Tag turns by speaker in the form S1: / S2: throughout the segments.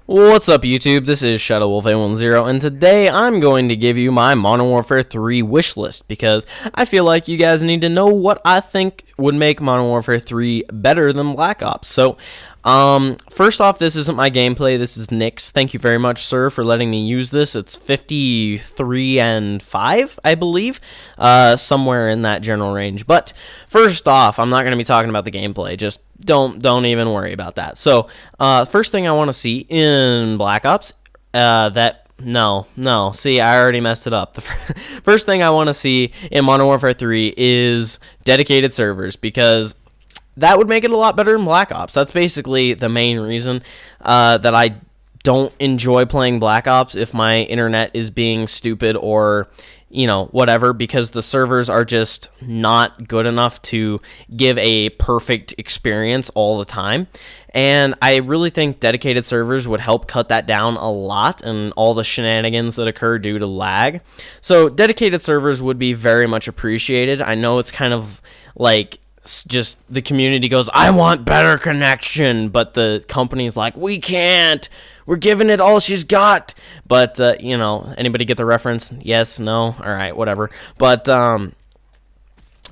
S1: What's up, YouTube? This is ShadowWolf810, and today I'm going to give you my Modern Warfare 3 wish list because I feel like you guys need to know what I think would make Modern Warfare 3 better than Black Ops. So, first off, this isn't my gameplay. This is Nick's. Thank you very much, sir, for letting me use this. It's 53 and 5, I believe, somewhere in that general range. But first off, I'm not going to be talking about the gameplay. Just don't even worry about that. So, first thing I want to see in Black Ops, no. See, I already messed it up. The first thing I want to see in Modern Warfare 3 is dedicated servers, because that would make it a lot better than Black Ops. That's basically the main reason that I don't enjoy playing Black Ops if my internet is being stupid or, whatever, because the servers are just not good enough to give a perfect experience all the time. And I really think dedicated servers would help cut that down a lot and all the shenanigans that occur due to lag. So dedicated servers would be very much appreciated. I know it's kind of like just the community goes, I want better connection, but the company's like, we can't, we're giving it all she's got. But anybody get the reference? Yes, no, all right, whatever. But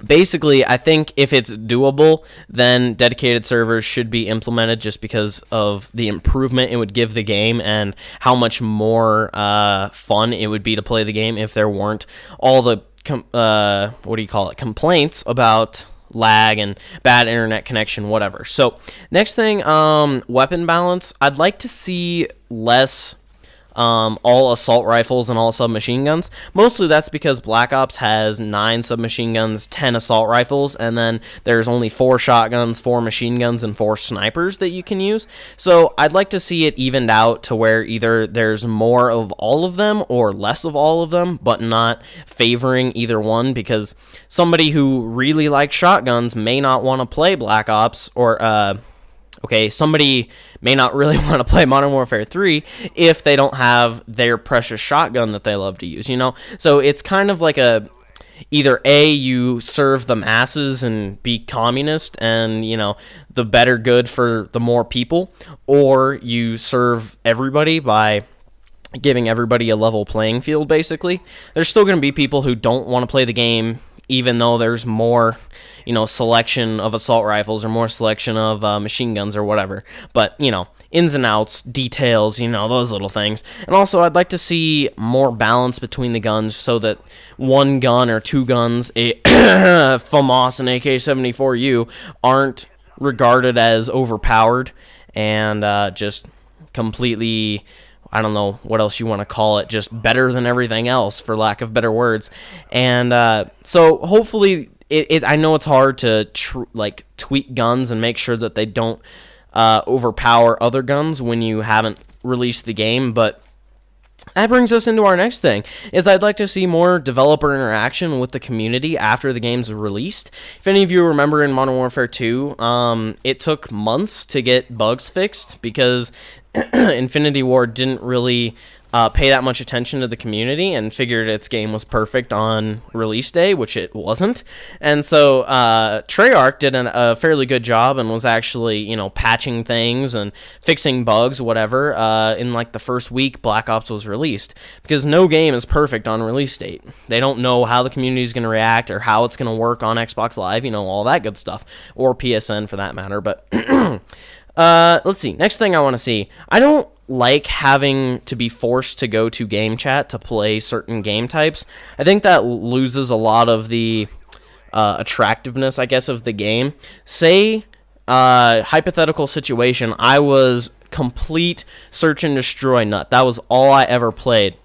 S1: basically, I think if it's doable, then dedicated servers should be implemented, just because of the improvement it would give the game and how much more fun it would be to play the game if there weren't all the complaints about lag and bad internet connection, whatever. So next thing, weapon balance. I'd like to see less all assault rifles and all submachine guns. Mostly that's because Black Ops has 9 submachine guns, 10 assault rifles, and then there's only 4 shotguns, 4 machine guns, and 4 snipers that you can use. So I'd like to see it evened out to where either there's more of all of them or less of all of them, but not favoring either one, because somebody who really likes shotguns may not want to play Black Ops, or somebody may not really want to play Modern Warfare 3 if they don't have their precious shotgun that they love to use, So it's kind of like either A, you serve the masses and be communist and, the better good for the more people, or you serve everybody by giving everybody a level playing field, basically. There's still going to be people who don't want to play the game, even though there's more, selection of assault rifles or more selection of machine guns or whatever. But, ins and outs, details, those little things. And also, I'd like to see more balance between the guns so that one gun or 2 guns, a FAMAS and AK-74U, aren't regarded as overpowered and just completely, I don't know what else you want to call it, just better than everything else, for lack of better words. And so hopefully, I know it's hard to tweak guns and make sure that they don't overpower other guns when you haven't released the game, but that brings us into our next thing, is I'd like to see more developer interaction with the community after the game's released. If any of you remember in Modern Warfare 2, it took months to get bugs fixed because Infinity Ward didn't really pay that much attention to the community and figured its game was perfect on release day, which it wasn't. And so Treyarch did a fairly good job and was actually, patching things and fixing bugs, whatever, in the first week Black Ops was released. Because no game is perfect on release date. They don't know how the community is going to react or how it's going to work on Xbox Live, all that good stuff. Or PSN for that matter. But let's see. Next thing I want to see. I don't like having to be forced to go to game chat to play certain game types. I think that loses a lot of the attractiveness, I guess, of the game. Say, hypothetical situation, I was complete search and destroy nut. That was all I ever played.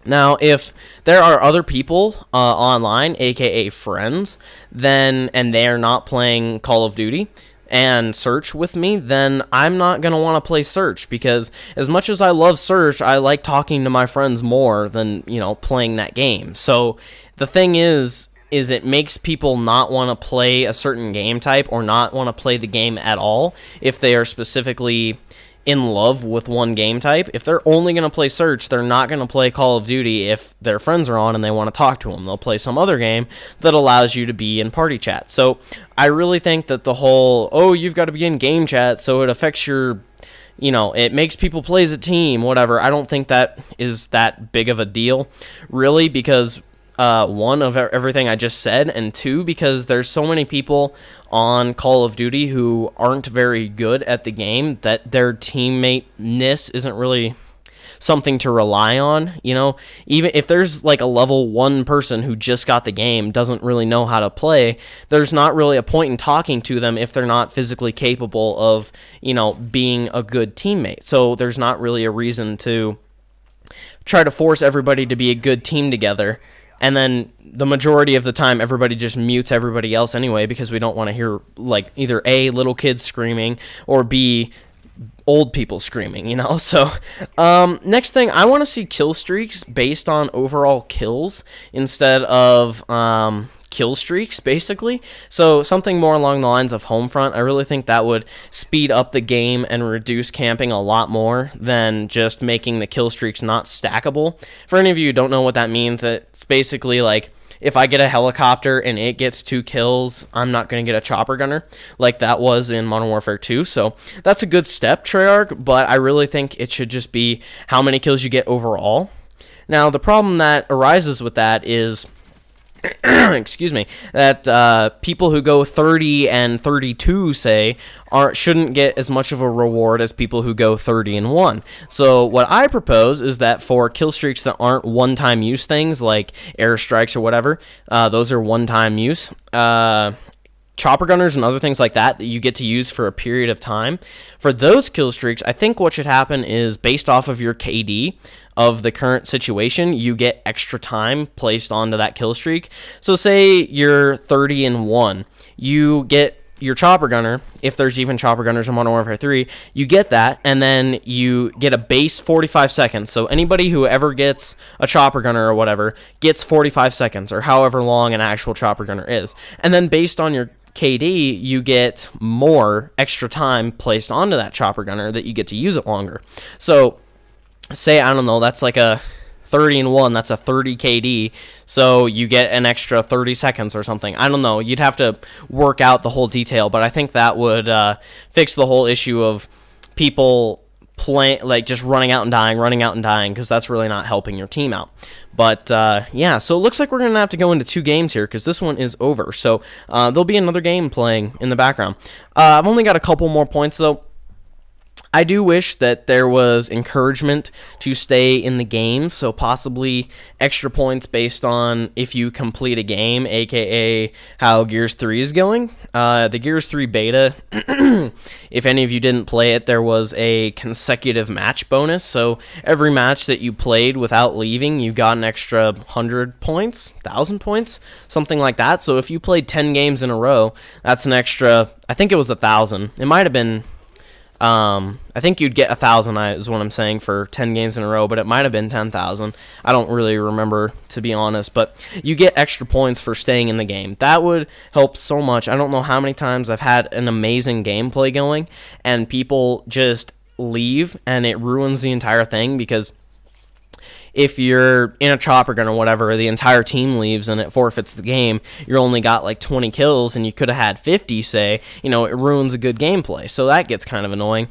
S1: Now, if there are other people online, aka friends, and they are not playing Call of Duty and Search with me, then I'm not going to want to play Search, because as much as I love Search, I like talking to my friends more than, playing that game. So the thing is it makes people not want to play a certain game type or not want to play the game at all if they are specifically in love with one game type. If they're only going to play Search, they're not going to play Call of Duty if their friends are on and they want to talk to them. They'll play some other game that allows you to be in party chat. So I really think that the whole, you've got to be in game chat so it affects your it makes people play as a team, whatever. I don't think that is that big of a deal, really, because one, of everything I just said, and two, because there's so many people on Call of Duty who aren't very good at the game that their teammate-ness isn't really something to rely on. Even if there's like a level 1 person who just got the game, doesn't really know how to play, there's not really a point in talking to them if they're not physically capable of being a good teammate. So there's not really a reason to try to force everybody to be a good team together, and then the majority of the time everybody just mutes everybody else anyway, because we don't want to hear like either A, little kids screaming, or B, old people screaming, So next thing, I want to see kill streaks based on overall kills instead of kill streaks, basically. So something more along the lines of Homefront. I really think that would speed up the game and reduce camping a lot more than just making the kill streaks not stackable. For any of you who don't know what that means, it's basically like, if I get a helicopter and it gets 2 kills, I'm not going to get a chopper gunner like that was in Modern Warfare 2. So that's a good step, Treyarch, but I really think it should just be how many kills you get overall. Now, the problem that arises with that is excuse me, that people who go 30 and 32, say, shouldn't get as much of a reward as people who go 30 and 1. So what I propose is that for kill streaks that aren't one-time use things, like airstrikes or whatever, those are one-time use, chopper gunners and other things like that you get to use for a period of time. For those kill streaks, I think what should happen is, based off of your KD of the current situation, you get extra time placed onto that kill streak. So say you're 30 and 1, you get your chopper gunner, if there's even chopper gunners in Modern Warfare 3, you get that, and then you get a base 45 seconds. So anybody who ever gets a chopper gunner or whatever gets 45 seconds, or however long an actual chopper gunner is. And then based on your KD, you get more extra time placed onto that chopper gunner that you get to use it longer. So say, I don't know, that's like a 30 and 1, that's a 30 KD, so you get an extra 30 seconds or something. I don't know, you'd have to work out the whole detail, but I think that would fix the whole issue of people playing, like, just running out and dying, because that's really not helping your team out. But yeah, so it looks like we're going to have to go into 2 games here, because this one is over. So there'll be another game playing in the background. I've only got a couple more points, though. I do wish that there was encouragement to stay in the game, so possibly extra points based on if you complete a game, aka how Gears 3 is going. The Gears 3 beta, if any of you didn't play it, there was a consecutive match bonus, so every match that you played without leaving, you got an extra 100 points, 1,000 points, something like that. So if you played 10 games in a row, that's an extra, I think it was 1,000. It might have been... I think you'd get 1,000 is what I'm saying for 10 games in a row, but it might have been 10,000. I don't really remember, to be honest, but you get extra points for staying in the game. That would help so much. I don't know how many times I've had an amazing gameplay going and people just leave and it ruins the entire thing, because if you're in a chopper gun or whatever, the entire team leaves and it forfeits the game, you only got like 20 kills and you could have had 50, say, it ruins a good gameplay. So that gets kind of annoying.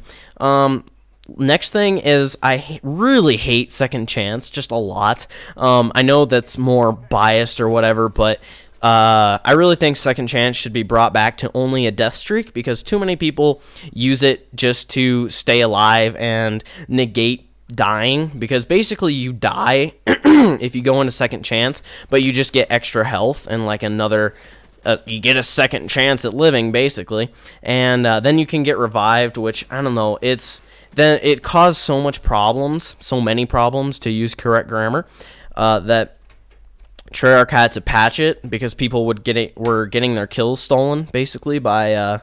S1: Next thing is, I really hate Second Chance, just a lot. I know that's more biased or whatever, but I really think Second Chance should be brought back to only a death streak, because too many people use it just to stay alive and negate dying, because basically you die if you go into Second Chance, but you just get extra health and like another you get a second chance at living, basically, and then you can get revived, which, I don't know, it caused so many problems, to use correct grammar, that Treyarch had to patch it, because people were getting their kills stolen, basically, by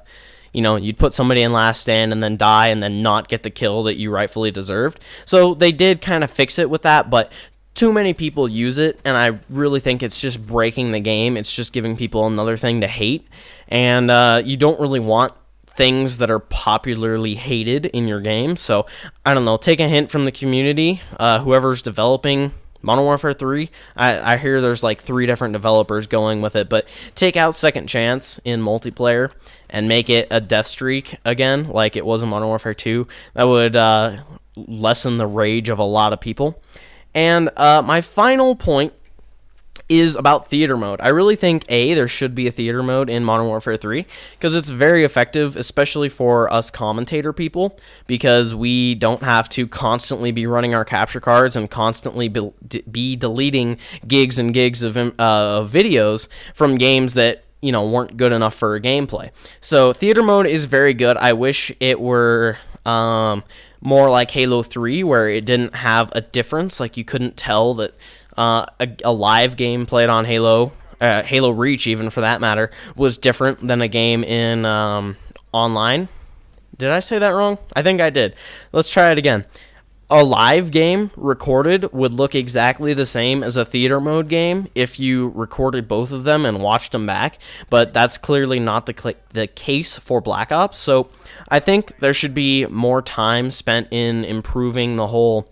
S1: you'd put somebody in last stand and then die and then not get the kill that you rightfully deserved. So they did kind of fix it with that, but too many people use it, and I really think it's just breaking the game. It's just giving people another thing to hate, and you don't really want things that are popularly hated in your game. So, I don't know, take a hint from the community, whoever's developing Modern Warfare 3, I hear there's like 3 different developers going with it, but take out Second Chance in multiplayer and make it a death streak again, like it was in Modern Warfare 2. That would lessen the rage of a lot of people. And my final point is about theater mode. I really think there should be a theater mode in Modern Warfare 3 because it's very effective, especially for us commentator people, because we don't have to constantly be running our capture cards and constantly be deleting gigs and gigs of videos from games that weren't good enough for gameplay. So theater mode is very good. I wish it were more like Halo 3, where it didn't have a difference, like you couldn't tell that a live game played on Halo Reach, even for that matter, was different than a game in online. Did I say that wrong? I think I did. Let's try it again. A live game recorded would look exactly the same as a theater mode game if you recorded both of them and watched them back, but that's clearly not the case for Black Ops. So I think there should be more time spent in improving the whole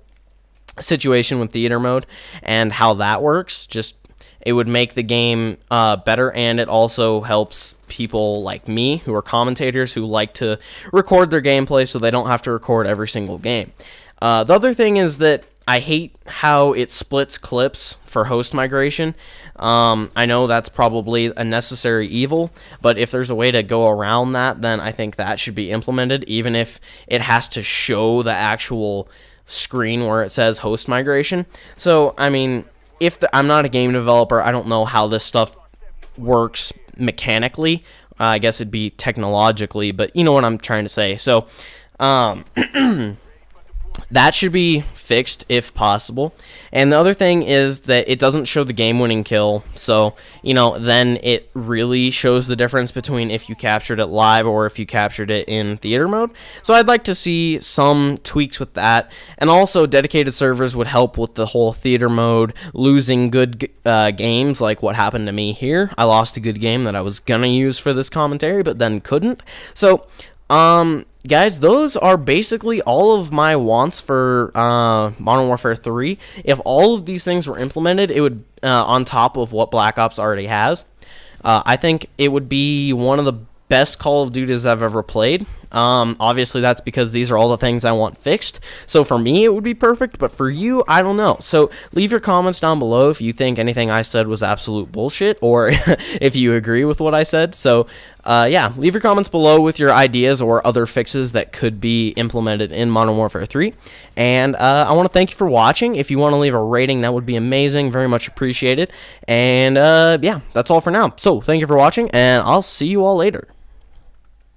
S1: situation with theater mode and how that works. Just it would make the game better, and it also helps people like me who are commentators who like to record their gameplay so they don't have to record every single game. The other thing is that I hate how it splits clips for host migration. I know that's probably a necessary evil, but if there's a way to go around that, then I think that should be implemented, even if it has to show the actual screen where it says host migration. So, I mean, I'm not a game developer, I don't know how this stuff works mechanically. I guess it'd be technologically, but you know what I'm trying to say. So, that should be fixed if possible. And the other thing is that it doesn't show the game-winning kill, so then it really shows the difference between if you captured it live or if you captured it in theater mode. So I'd like to see some tweaks with that, and also dedicated servers would help with the whole theater mode losing good games, like what happened to me here. I lost a good game that I was gonna use for this commentary but then couldn't. So guys, those are basically all of my wants for Modern Warfare 3. If all of these things were implemented, it would, on top of what Black Ops already has, I think it would be one of the best Call of Duties I've ever played. Obviously, that's because these are all the things I want fixed. So for me, it would be perfect, but for you, I don't know. So leave your comments down below if you think anything I said was absolute bullshit, or if you agree with what I said. So yeah, leave your comments below with your ideas or other fixes that could be implemented in Modern Warfare 3. And I want to thank you for watching. If you want to leave a rating, that would be amazing. Very much appreciated. And yeah, that's all for now. So thank you for watching, and I'll see you all later.